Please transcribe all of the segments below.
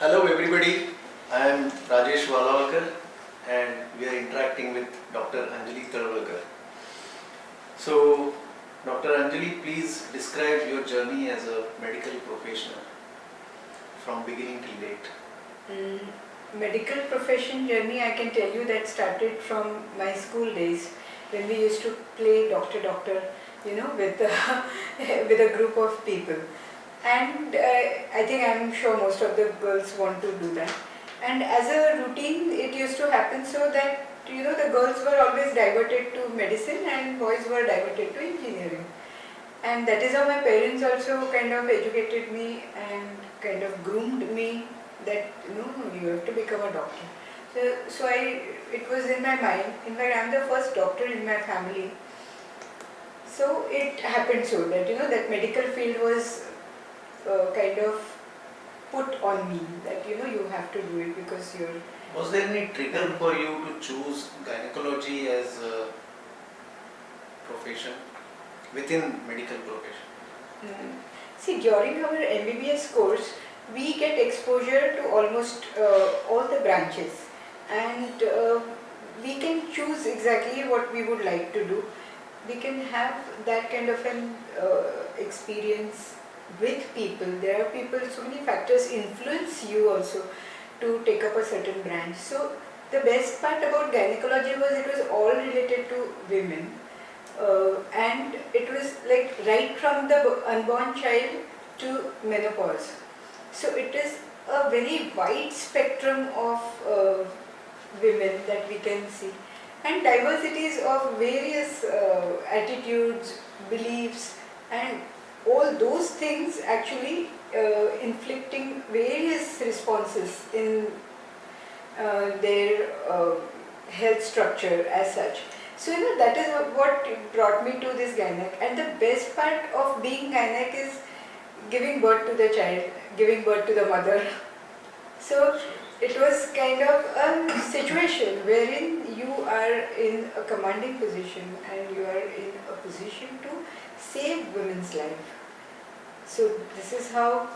Hello everybody, I am Rajesh Walawalkar and we are interacting with Dr. Anjali Talwalkar. So, Dr. Anjali, please describe your journey as a medical professional from beginning till date. Medical profession journey, I can tell you that started from my school days when we used to play doctor, with with a group of people. And I think I'm sure most of the girls want to do that. And as a routine, it used to happen so that the girls were always diverted to medicine and boys were diverted to engineering. And that is how my parents also kind of educated me and kind of groomed me that you have to become a doctor. So it was in my mind. In fact, I'm the first doctor in my family. So it happened so that that medical field was kind of put on me that you have to do it because you're. Was there any trigger for you to choose gynecology as a profession within medical profession? See, during our MBBS course, we get exposure to almost all the branches, and we can choose exactly what we would like to do. We can have that kind of an experience with people. There are people, so many factors influence you also to take up a certain branch. So the best part about gynecology was it was all related to women. And it was like right from the unborn child to menopause. So it is a very wide spectrum of women that we can see, and diversities of various attitudes, beliefs, and all those things actually inflicting various responses in their health structure as such. So that is what brought me to this gynec. And the best part of being gynec is giving birth to the child, giving birth to the mother. So it was kind of a situation wherein you are in a commanding position and you are in a position to save women's life. So this is how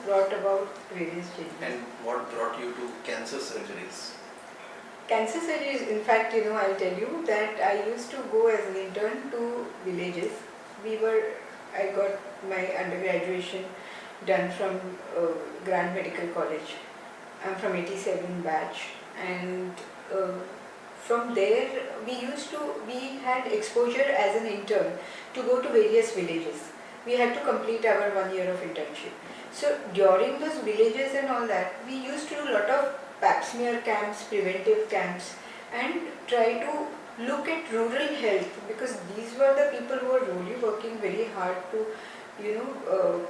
brought about various changes. And what brought you to cancer surgeries? Cancer surgeries, in fact, I'll tell you that I used to go as an intern to villages. I got my undergraduation done from Grand Medical College. I'm from 87 batch, and from there we had exposure as an intern to go to various villages. We had to complete our 1 year of internship. So during those villages and all that, we used to do a lot of pap smear camps, preventive camps, and try to look at rural health, because these were the people who were really working very hard to,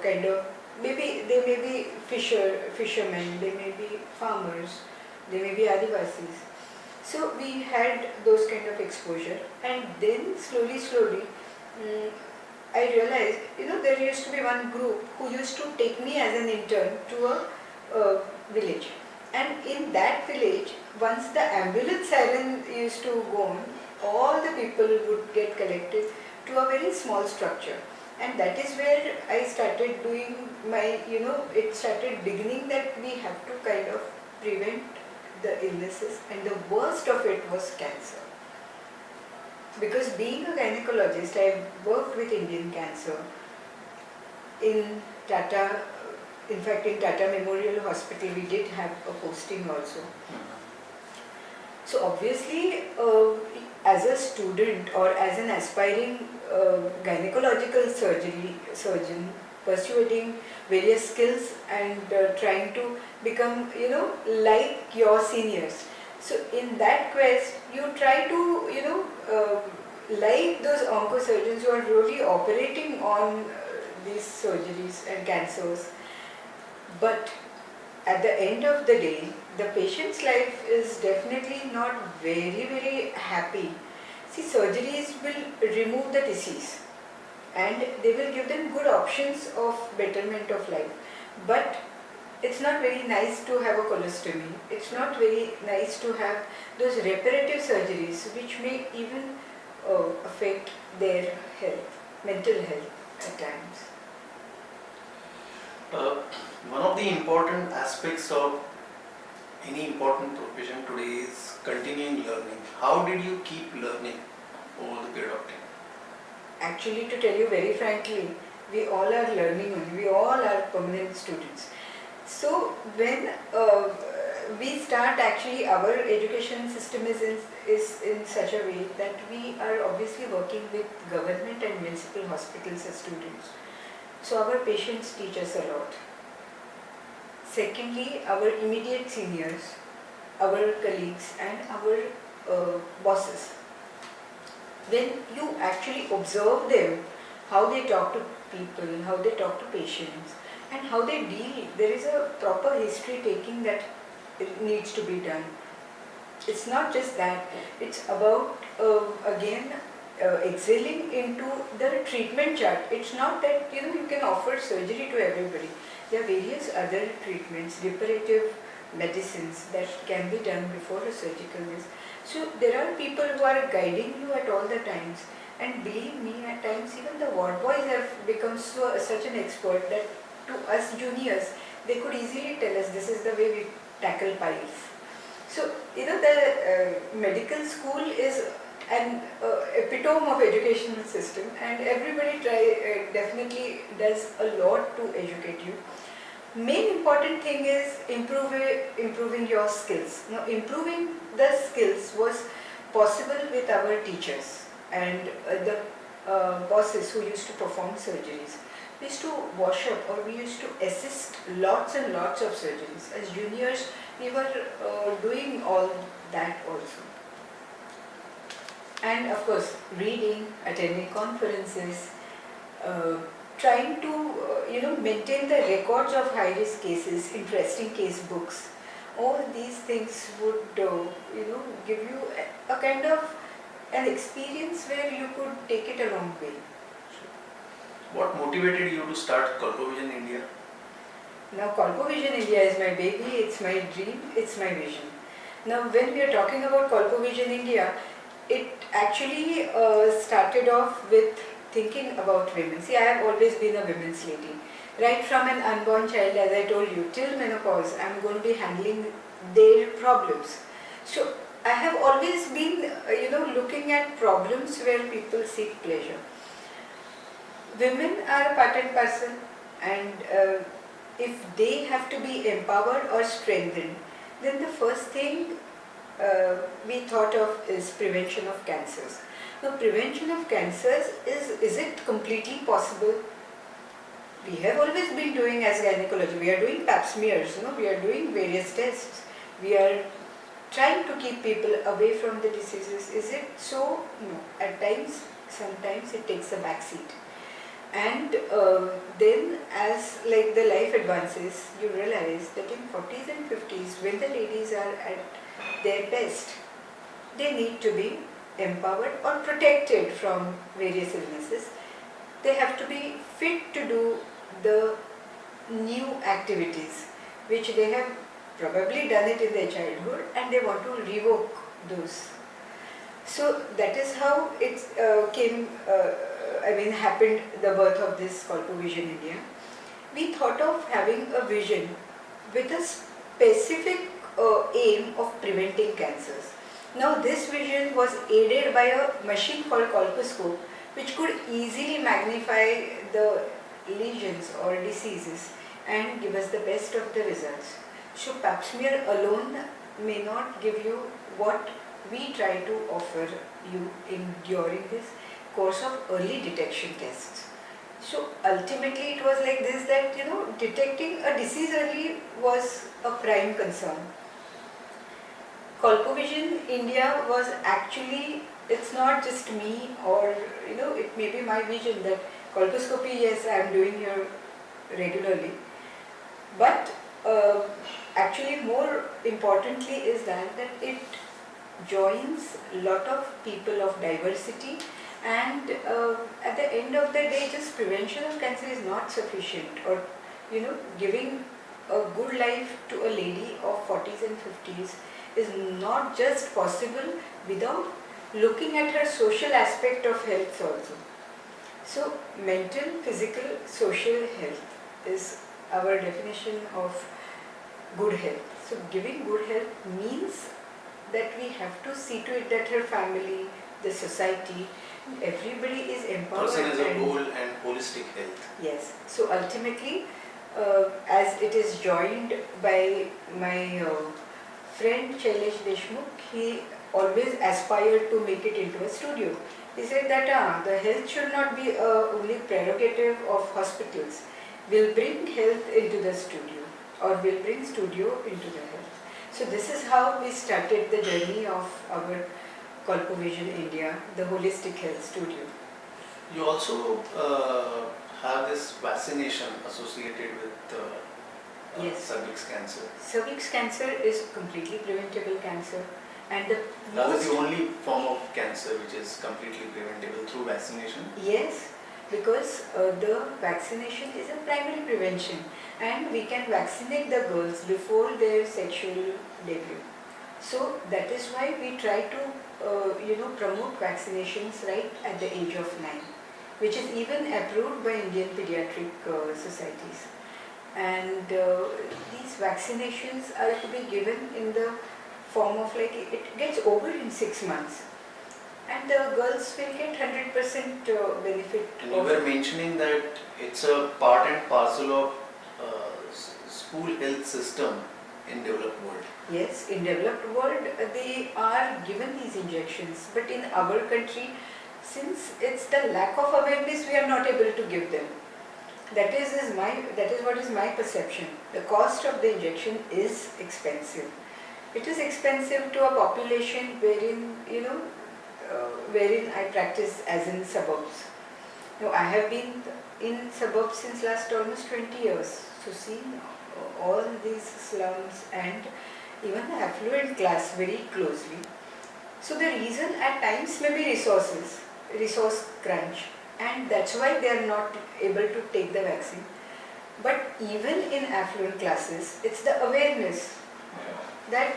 kind of, maybe they may be fishermen, they may be farmers, they may be Adivasis. So we had those kind of exposure, and then slowly, I realized, there used to be one group who used to take me as an intern to a village. And in that village, once the ambulance siren used to go on, all the people would get collected to a very small structure. And that is where I started doing my, it started beginning that we have to kind of prevent the illnesses, and the worst of it was cancer. Because being a gynecologist, I worked with Indian Cancer in Tata. In fact, in Tata Memorial Hospital, we did have a posting also. So obviously, as a student or as an aspiring gynecological surgeon, pursuing various skills and trying to become, like your seniors. So in that quest, you try to, like those oncosurgeons who are really operating on these surgeries and cancers. But at the end of the day, the patient's life is definitely not very happy. See, surgeries will remove the disease and they will give them good options of betterment of life. But it's not very nice to have a colostomy. It's not very nice to have those reparative surgeries which may even affect their health, mental health at times. One of the important aspects of any important profession today is continuing learning. How did you keep learning over the period of time? Actually, to tell you very frankly, we all are learning only. We all are permanent students. So when we start, actually our education system is in such a way that we are obviously working with government and municipal hospitals as students. So our patients teach us a lot. Secondly, our immediate seniors, our colleagues and our bosses. When you actually observe them, how they talk to people, how they talk to patients and how they deal, there is a proper history taking that it needs to be done. It's not just that, it's about again excelling into the treatment chart. It's not that you can offer surgery to everybody. There are various other treatments, reparative medicines that can be done before a surgical is. So there are people who are guiding you at all the times, and believe me, at times even the ward boys have become such an expert that to us juniors, they could easily tell us this is the way we tackle piles. So the medical school is an epitome of educational system, and everybody definitely does a lot to educate you. Main important thing is improving your skills. Now, improving the skills was possible with our teachers and the bosses who used to perform surgeries. We used to wash up or we used to assist lots and lots of surgeries. As juniors, we were doing all that also. And of course, reading, attending conferences, trying to maintain the records of high-risk cases, interesting case books. All these things would give you a kind of an experience where you could take it a long way. What motivated you to start Colpovision India? Now, Colpovision India is my baby, it's my dream, it's my vision. Now, when we are talking about Colpovision India, it actually started off with thinking about women. See, I have always been a women's lady. Right from an unborn child, as I told you, till menopause, I am going to be handling their problems. So, I have always been, looking at problems where people seek pleasure. Women are a part and parcel, and if they have to be empowered or strengthened, then the first thing we thought of is prevention of cancers. Now, prevention of cancers, is it completely possible? We have always been doing as gynecology, we are doing pap smears, we are doing various tests. We are trying to keep people away from the diseases. Is it so? No. At times, sometimes it takes a backseat. And then as like the life advances, you realize that in 40s and 50s, when the ladies are at their best, they need to be empowered or protected from various illnesses. They have to be fit to do the new activities which they have probably done it in their childhood and they want to revoke those. So that is how it happened, the birth of this Colpovision India. We thought of having a vision with a specific aim of preventing cancers. Now this vision was aided by a machine called colposcope, which could easily magnify the lesions or diseases and give us the best of the results. So pap smear alone may not give you what we try to offer you during this course of early detection tests. So ultimately it was like this, that detecting a disease early was a prime concern. Colpovision India was actually, it's not just me or it may be my vision that colposcopy, yes, I am doing here regularly, but actually more importantly is that it joins a lot of people of diversity, and at the end of the day, just prevention of cancer is not sufficient, or giving a good life to a lady of 40s and 50s is not just possible without looking at her social aspect of health also. So mental, physical, social health is our definition of good health. So giving good health means that we have to see to it that her family, the society, everybody is empowered. Person as a whole and holistic health. Yes. So ultimately, as it is joined by my friend Shailesh Deshmukh, he always aspired to make it into a studio. He said that the health should not be only prerogative of hospitals. We'll bring health into the studio, or we'll bring studio into the health. So this is how we started the journey of our Colpovision India, the holistic health studio. You also have this vaccination associated with Yes. cervix cancer. Cervix cancer is completely preventable cancer, and the That is most the only form of cancer which is completely preventable through vaccination. yes, because the vaccination is a primary prevention, and we can vaccinate the girls before their sexual debut. So that is why we try to promote vaccinations right at the age of 9, which is even approved by Indian pediatric societies. And these vaccinations are to be given in the form of like it gets over in 6 months, and the girls will get 100% benefit. And you were mentioning that it's a part and parcel of school health system in developed world. Yes, in developed world they are given these injections, but in our country, since it's the lack of awareness, we are not able to give them. That is what is my perception. The cost of the injection is expensive. It is expensive to a population wherein wherein I practice as in suburbs. Now I have been in suburbs since last almost 20 years. So seeing all these slums and even the affluent class very closely. So the reason at times may be resource crunch, and that's why they are not able to take the vaccine. But even in affluent classes, it's the awareness that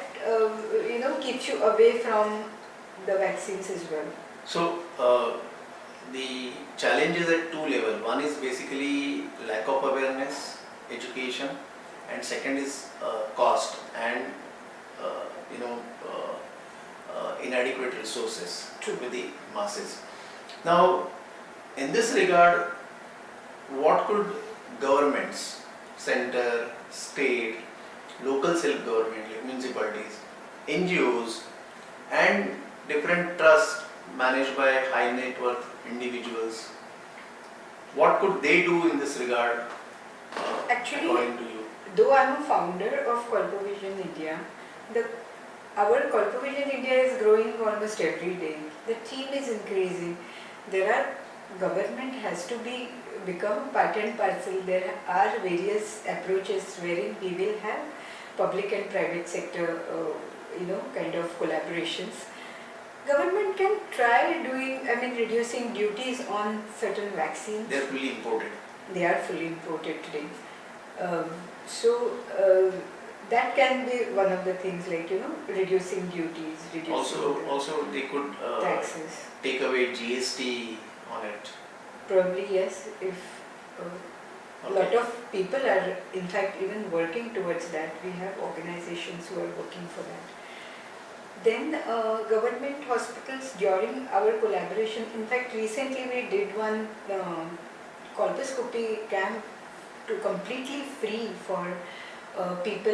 keeps you away from the vaccines as well. So the challenge is at two levels. One is basically lack of awareness, education, and second is cost and inadequate resources with the masses. Now, in this regard, what could governments, center, state, local self-government like municipalities, NGOs, and different trusts managed by high net worth individuals, what could they do in this regard Actually, according to you? though I am a founder of Colpovision India, our Colpovision India is growing almost every day. The team is increasing. Government has to become part and parcel. There are various approaches wherein we will have public and private sector, kind of collaborations. Government can try reducing duties on certain vaccines. They are fully imported. They are fully imported today. That can be one of the things, like reducing duties, reducing Also they could taxes. take away GST on it. Probably yes, if a lot of people are in fact even working towards that. We have organizations who are working for that. Then government hospitals, during our collaboration, in fact recently we did one colposcopy camp to completely free for people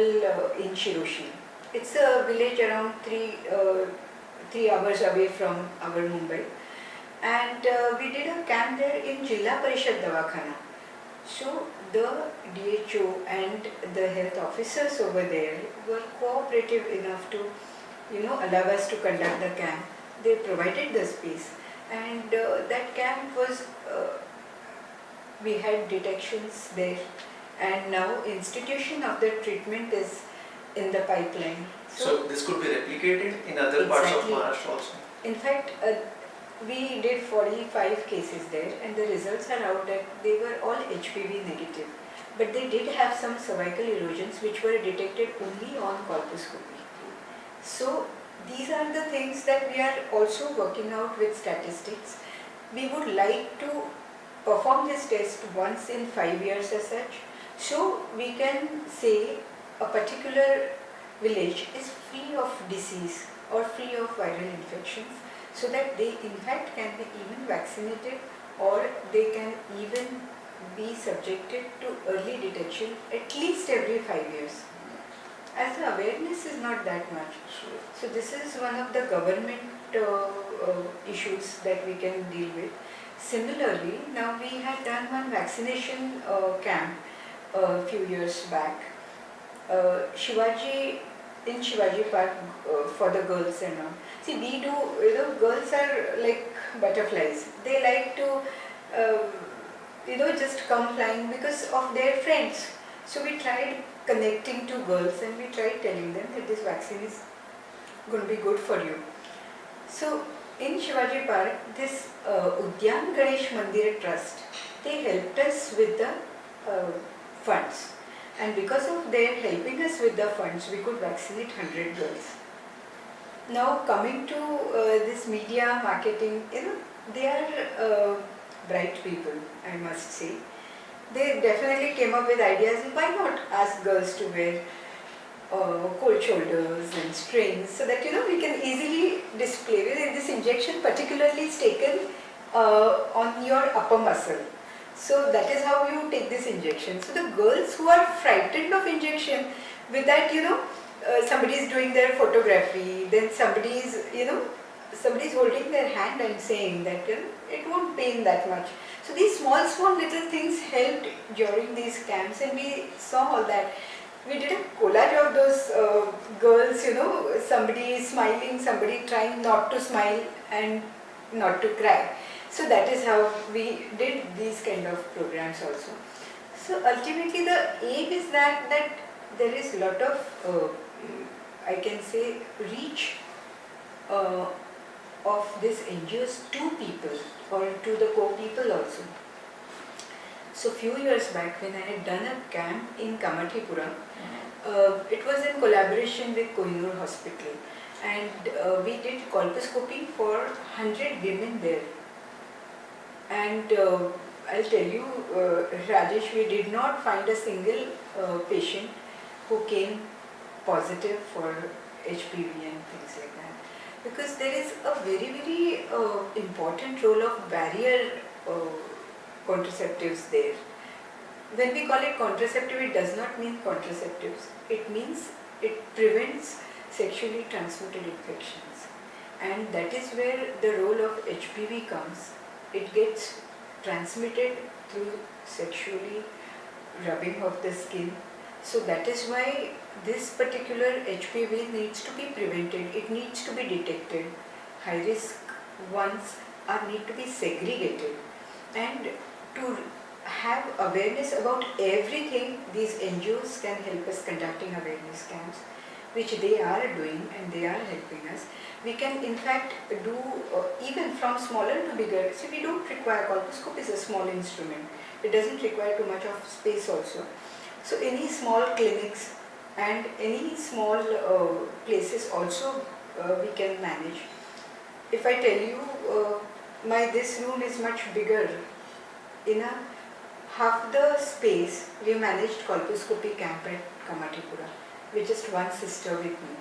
in Shiroshi. It's a village around 3 hours away from our Mumbai. And we did a camp there in Jilla Parishad Davakhana. So the DHO and the health officers over there were cooperative enough to allow us to conduct the camp. They provided the space, and that camp was we had detections there, and now institution of the treatment is in the pipeline. So this could be replicated in other parts of Maharashtra also. In fact, we did 45 cases there, and the results are out that they were all HPV negative. But they did have some cervical erosions which were detected only on colposcopy. So these are the things that we are also working out with statistics. We would like to perform this test once in 5 years as such, So we can say a particular village is free of disease or free of viral infections, so that they in fact can be even vaccinated, or they can even be subjected to early detection at least every 5 years. As the awareness is not that much. Sure. So this is one of the government issues that we can deal with. Similarly, now we had done one vaccination camp a few years back. Shivaji, in Shivaji Park, for the girls and all. See, we do, girls are like butterflies. They like to, just come flying because of their friends. So we tried connecting to girls and we tried telling them that this vaccine is going to be good for you. So in Shivaji Park, this Udyan Ganesh Mandir Trust, they helped us with the funds. And because of their helping us with the funds, we could vaccinate 100 girls. Now coming to this media marketing, they are bright people, I must say. They definitely came up with ideas. Why not ask girls to wear cold shoulders and strings, so that we can easily display. This injection particularly is taken on your upper muscle. So that is how you take this injection. So the girls who are frightened of injection, with that somebody is doing their photography, then somebody is holding their hand and saying that it won't pain that much. So these small little things helped during these camps, and we saw all that. We did a collage of those girls, somebody smiling, somebody trying not to smile and not to cry. So that is how we did these kind of programs also. So ultimately the aim is that there is a lot of, I can say, reach of these NGOs to people or to the co-people also. So few years back when I had done a camp in Kamathipura, it was in collaboration with Kohinoor Hospital, and we did colposcopy for 100 women there. And I'll tell you, Rajesh, we did not find a single patient who came positive for HPV and things like that, because there is a very important role of barrier contraceptives there. When we call it contraceptive, it does not mean contraceptives. It means it prevents sexually transmitted infections, and that is where the role of HPV comes. It gets transmitted through sexually rubbing of the skin. So that is why this particular HPV needs to be prevented. It needs to be detected. High risk ones need to be segregated. And to have awareness about everything, these NGOs can help us conducting awareness camps, which they are doing, and they are helping us. We can in fact do even from smaller to bigger. See, we don't require, colposcope is a small instrument. It doesn't require too much of space also. So any small clinics and any small places also we can manage. If I tell you, this room is much bigger. In a half the space, we managed colposcopy camp at Kamathipura with just one sister with me.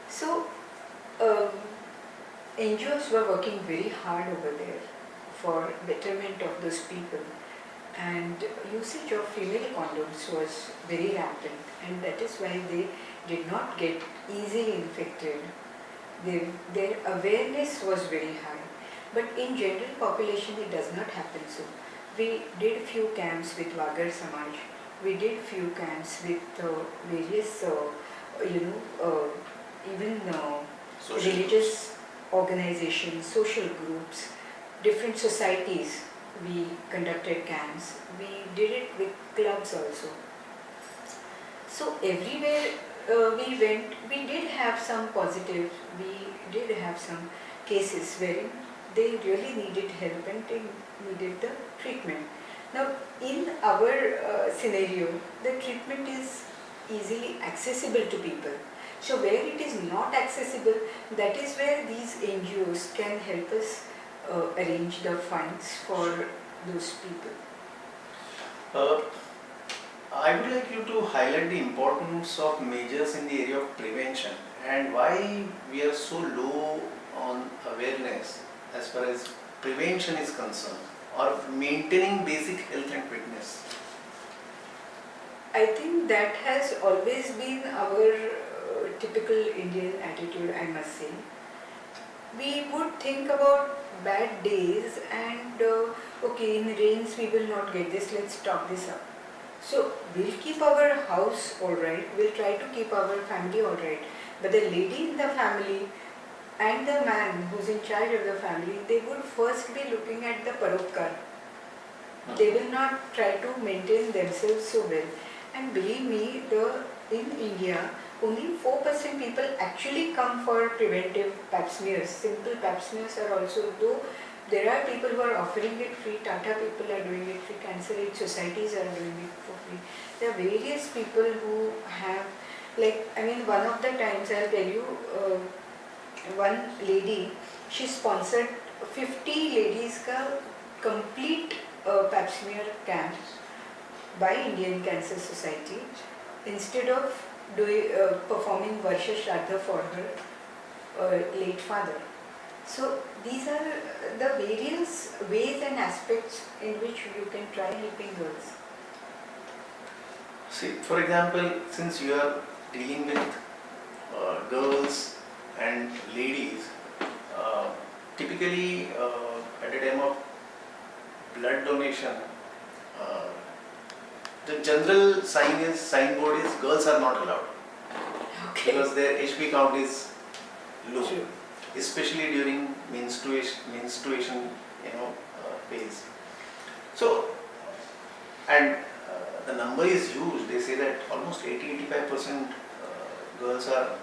So NGOs were working very hard over there for betterment of those people, and usage of female condoms was very rampant, and that is why they did not get easily infected. Their awareness was very high, but in general population it does not happen so. We did few camps with Vagar Samaj, we did few camps with various, even religious organizations, social groups, different societies. We conducted camps. We did it with clubs also. So everywhere we went, we did have some positives. We did have some cases wherein they really needed help and they needed the treatment. Now, in our scenario, the treatment is easily accessible to people. So where it is not accessible, that is where these NGOs can help us arrange the funds for those people. I would like you to highlight the importance of measures in the area of prevention and why we are so low on awareness as far as prevention is concerned or maintaining basic health and fitness. I think that has always been our typical Indian attitude, I must say. We would think about bad days and okay, in rains we will not get this, let's stock this up. So we'll keep our house alright, we'll try to keep our family alright. But the lady in the family and the man who's in charge of the family, they would first be looking at the paropkar. They will not try to maintain themselves so well. And believe me, in India, only 4% people actually come for preventive pap smears. Simple pap smears are also, though there are people who are offering it free, Tata people are doing it free, cancer aid societies are doing it for free. There are various people who have, one of the times I'll tell you, one lady, she sponsored 50 ladies ka complete pap smear camp by Indian Cancer Society instead of performing Varsha Shraddha for her late father. So these are the various ways and aspects in which you can try helping girls. See, for example, since you are dealing with girls and ladies, typically at the time of blood donation, the general signboard is girls are not allowed. Okay. Because their HP count is low, True. especially during menstruation phase. So, and the number is huge. They say that almost 80-85% girls are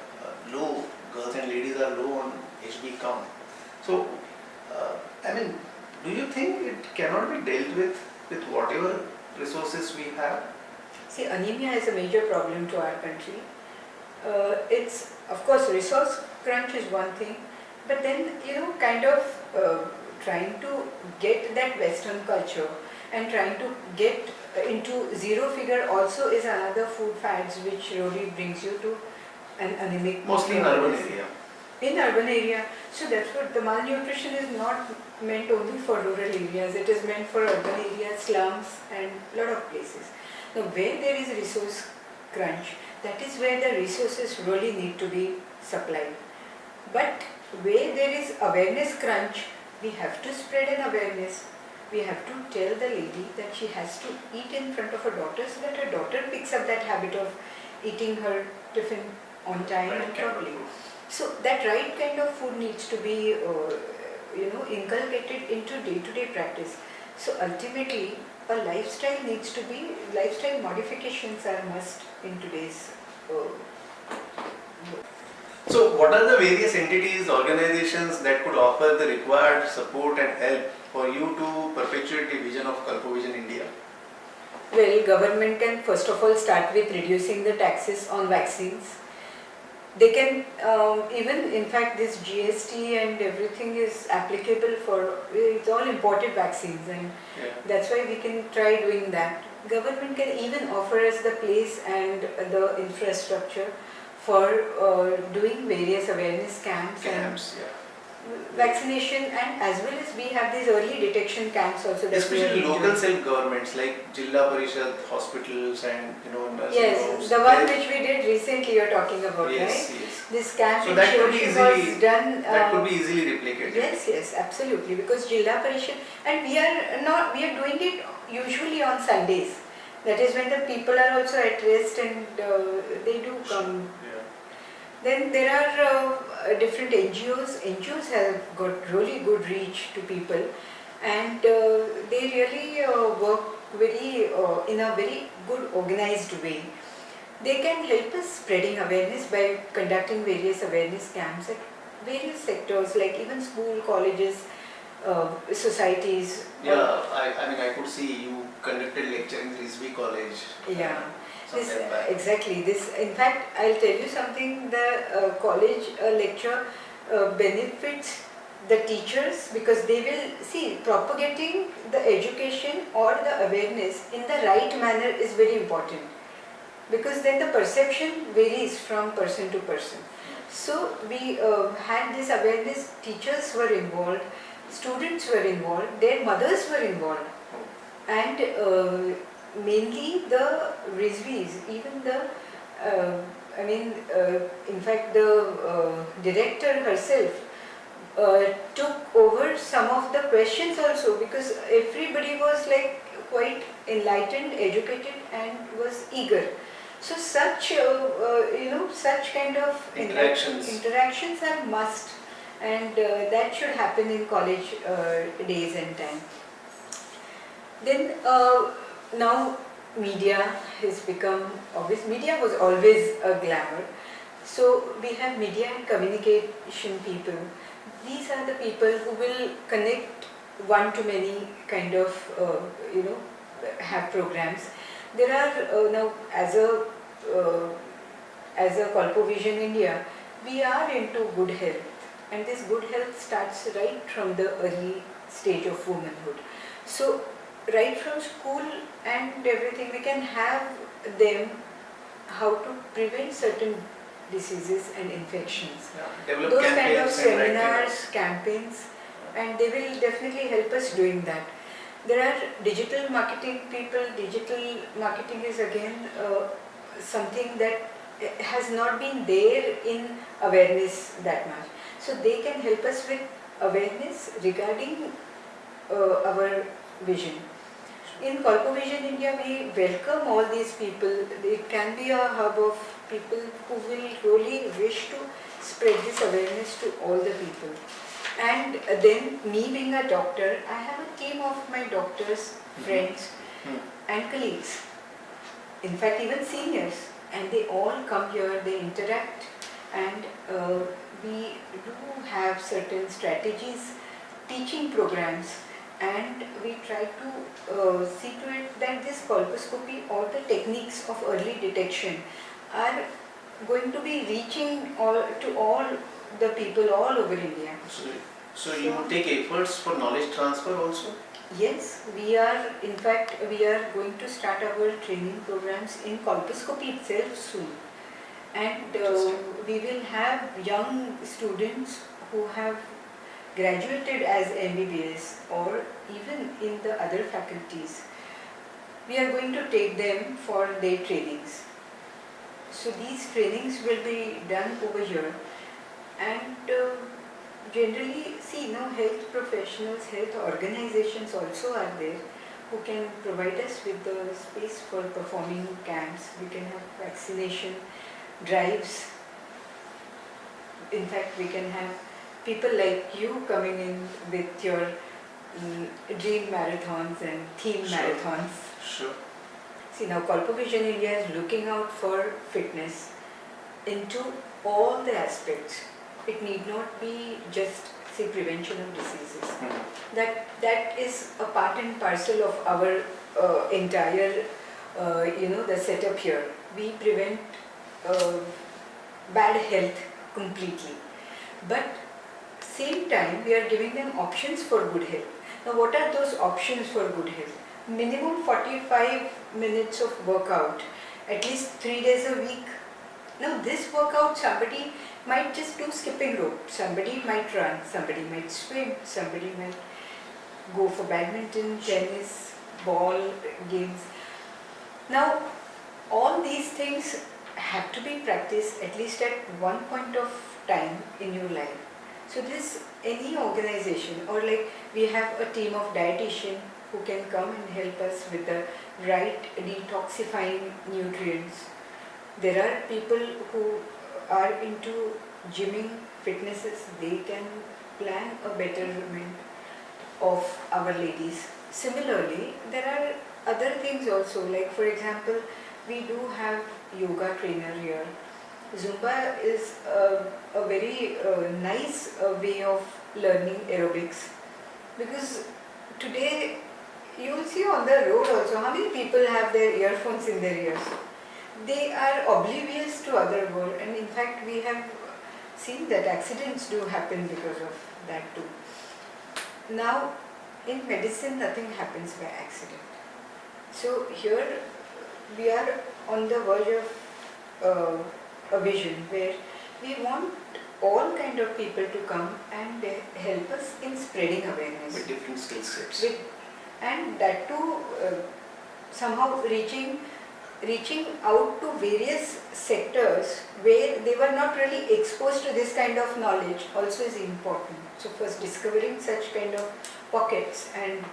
low. Girls and ladies are low on HB count. So, do you think it cannot be dealt with whatever resources we have? See, anemia is a major problem to our country. It's, of course, resource crunch is one thing, but then, trying to get that Western culture and trying to get into zero figure also is another food fads which really brings you to an anemic. Mostly in urban area. In urban area. So that's what the malnutrition is not meant only for rural areas, it is meant for urban areas, slums and lot of places. Now where there is resource crunch, that is where the resources really need to be supplied. But where there is awareness crunch, we have to spread an awareness. We have to tell the lady that she has to eat in front of her daughter so that her daughter picks up that habit of eating her tiffin on time and properly. So that right kind of food needs to be inculcated into day-to-day practice. So ultimately a lifestyle modifications are must in today's So what are the various entities, organizations that could offer the required support and help for you to perpetuate the vision of Colpovision India? Well, government can first of all start with reducing the taxes on vaccines. They can even, in fact, this GST and everything is applicable for, it's all imported vaccines, and that's why we can try doing that. Government can even offer us the place and the infrastructure for doing various awareness camps and vaccination, and as well as we have these early detection camps also. That especially local self-governments like Jilla Parishad hospitals and nursing yes, homes. the one which we did recently you're talking about, yes, right? Yes. This camp so that could be easily was done. That could be easily replicated. Yes, absolutely. Because Jilla Parishad, and we are doing it usually on Sundays. That is when the people are also at rest and they do come. Then there are different NGOs. NGOs have got really good reach to people, and they really work in a very good organized way. They can help us spreading awareness by conducting various awareness camps at various sectors, like even school, colleges, societies. I could see you conducted lecture in Risby College. Yeah. Exactly. In fact, I'll tell you something. The college lecture benefits the teachers, because they will see propagating the education or the awareness in the right manner is very important, because then the perception varies from person to person. So we had this awareness, teachers were involved, students were involved, their mothers were involved, and mainly the Rizvis, even the in fact the director herself took over some of the questions also, because everybody was like quite enlightened, educated, and was eager. So such such kind of interactions are must, and that should happen in college days and time. Then now media has become obvious. Media was always a glamour. So we have media and communication people. These are the people who will connect one to many kind of have programs. There are now as a Colpovision India, we are into good health, and this good health starts right from the early stage of womanhood. So right from school and everything, we can have them how to prevent certain diseases and infections. Develop those kind of campaigns and seminars, campaigns, and they will definitely help us doing that. There are digital marketing people. Digital marketing is again something that has not been there in awareness that much. So they can help us with awareness regarding our vision. In Colpovision India, we welcome all these people. It can be a hub of people who will really wish to spread this awareness to all the people. And then, me being a doctor, I have a team of my doctors, friends, and colleagues. In fact, even seniors, and they all come here, they interact, and we do have certain strategies, teaching programs, and we try to see to it that this colposcopy or the techniques of early detection are going to be reaching to all the people all over India. So you take efforts for knowledge transfer also? Yes, we are, in fact, we are going to start our training programs in colposcopy itself soon. And we will have young students who have graduated as MBBS or even in the other faculties. We are going to take them for their trainings. So these trainings will be done over here, and generally, health professionals, health organizations also are there who can provide us with the space for performing camps. We can have vaccination drives. In fact, we can have people like you coming in with your dream marathons and theme marathons. Sure. See, now Colpovision India is looking out for fitness into all the aspects. It need not be just, say, prevention of diseases. That is a part and parcel of our entire, the setup here. We prevent bad health completely. But same time, we are giving them options for good health. Now, what are those options for good health? Minimum 45 minutes of workout, at least 3 days a week. Now, this workout, somebody might just do skipping rope, somebody might run, somebody might swim, somebody might go for badminton, tennis, ball games. Now, all these things have to be practiced at least at one point of time in your life. So this, any organization, or like we have a team of dietitian who can come and help us with the right detoxifying nutrients. There are people who are into gymming, fitnesses. They can plan a betterment of our ladies. Similarly, there are other things also, like for example, we do have yoga trainer here. Zumba is a very nice way of learning aerobics, because today you will see on the road also how many people have their earphones in their ears. They are oblivious to other world, and in fact we have seen that accidents do happen because of that too. Now, in medicine, nothing happens by accident. So here we are on the verge of a vision where we want all kind of people to come and help us in spreading awareness. With different skill sets. And that too, somehow reaching out to various sectors where they were not really exposed to this kind of knowledge also is important. So first discovering such kind of pockets and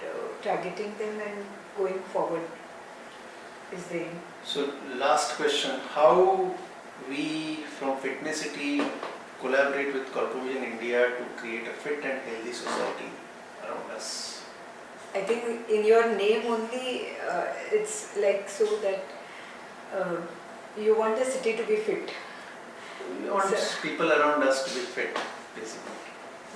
targeting them and going forward is the aim. So last question, how we from Fitnessity collaborate with Colpovision India to create a fit and healthy society around us? I think in your name only, it's like so that you want the city to be fit. We want people around us to be fit, basically.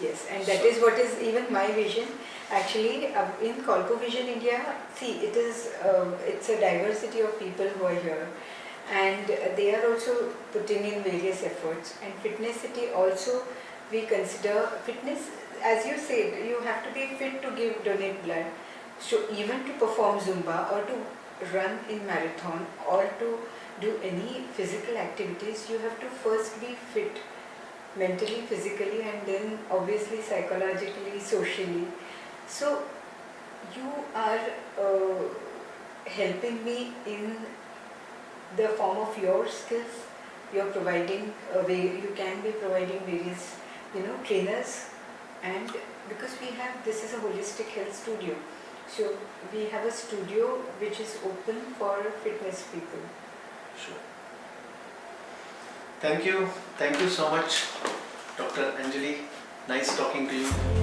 Yes, and that is what is even my vision. Actually, in Colpovision India, see, it's a diversity of people who are here, and they are also putting in various efforts. And Fitnessity also, we consider fitness, as you said, you have to be fit to donate blood. So even to perform Zumba or to run in marathon or to do any physical activities, you have to first be fit mentally, physically, and then obviously psychologically, socially. So you are helping me in the form of your skills. You're providing you can be providing various trainers, and because this is a holistic health studio, so we have a studio which is open for fitness people. Sure. Thank you so much, Dr. Anjali. Nice talking to you.